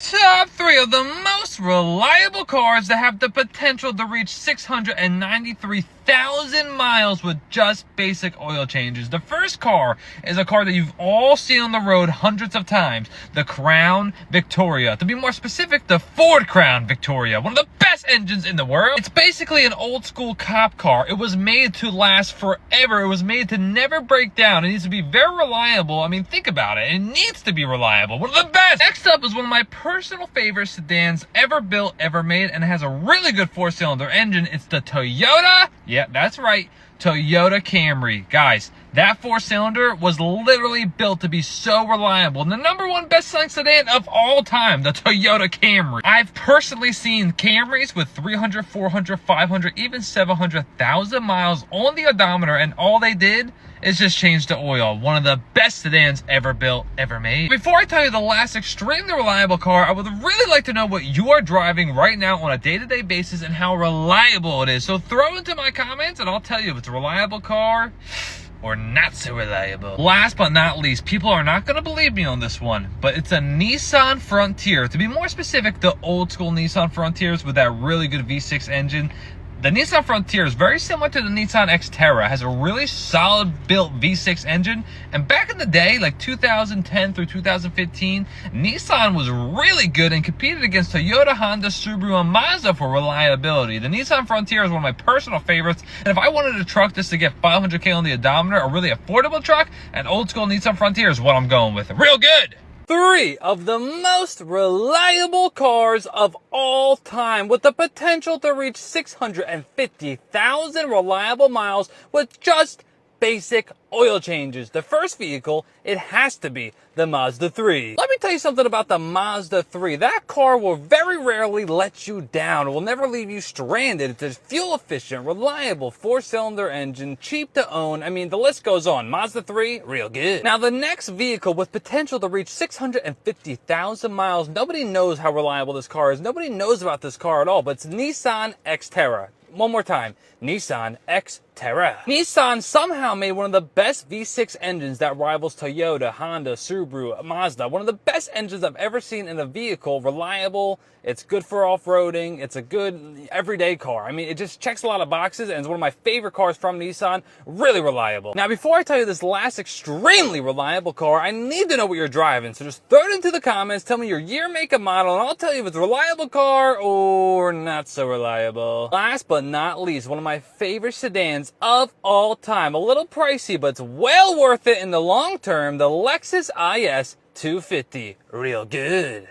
Top 3 of the most reliable cars that have the potential to reach 693,000 miles with just basic oil changes. The first car is a car that you've all seen on the road hundreds of times. The Crown Victoria. To be more specific, the Ford Crown Victoria. One of the best engines in the world. It's basically an old school cop car. It was made to last forever. It was made to never break down. It needs to be very reliable. I mean, think about it. It needs to be reliable. One of the best. Next up is one of my personal favorite sedans ever built, ever made, and it has a really good 4-cylinder engine. It's the Toyota, yeah, that's right, Toyota Camry. Guys, that 4-cylinder was literally built to be so reliable. And the #1 best-selling sedan of all time, the Toyota Camry. I've personally seen Camrys with 300, 400, 500, even 700,000 miles on the odometer, and all they did is just change the oil. One of the best sedans ever built, ever made. Before I tell you the last extremely reliable car, I would really like to know what you are driving right now on a day-to-day basis and how reliable it is. So throw into my comments and I'll tell you if it's a reliable car or not so reliable. Last but not least, people are not going to believe me on this one, but it's a Nissan Frontier. To be more specific, the old school Nissan Frontiers with that really good V6 engine. The Nissan Frontier is very similar to the Nissan Xterra. It has a really solid built V6 engine. And back in the day, like 2010 through 2015, Nissan was really good and competed against Toyota, Honda, Subaru, and Mazda for reliability. The Nissan Frontier is one of my personal favorites. And if I wanted a truck just to get 500K on the odometer, a really affordable truck, an old school Nissan Frontier is what I'm going with. Real good. 3 of the most reliable cars of all time with the potential to reach 650,000 reliable miles with just basic oil changes. The first vehicle, it has to be the Mazda 3. Let me tell you something about the Mazda 3. That car will very rarely let you down. It will never leave you stranded. It's a fuel efficient, reliable 4-cylinder engine, cheap to own. I mean, the list goes on. Mazda 3, real good. Now, the next vehicle with potential to reach 650,000 miles, nobody knows how reliable this car is. Nobody knows about this car at all, but it's Nissan Xterra. One more time, Nissan Xterra. Nissan somehow made one of the best V6 engines that rivals Toyota, Honda, Subaru, Mazda. One of the best engines I've ever seen in a vehicle. Reliable, it's good for off-roading, it's a good everyday car. I mean, it just checks a lot of boxes and it's one of my favorite cars from Nissan. Really reliable. Now, before I tell you this last extremely reliable car, I need to know what you're driving. So just throw it into the comments, tell me your year, make, and model, and I'll tell you if it's a reliable car or not so reliable. Last but not least, one of my favorite sedans of all time. A little pricey, but it's well worth it in the long term. The Lexus IS 250. Real good.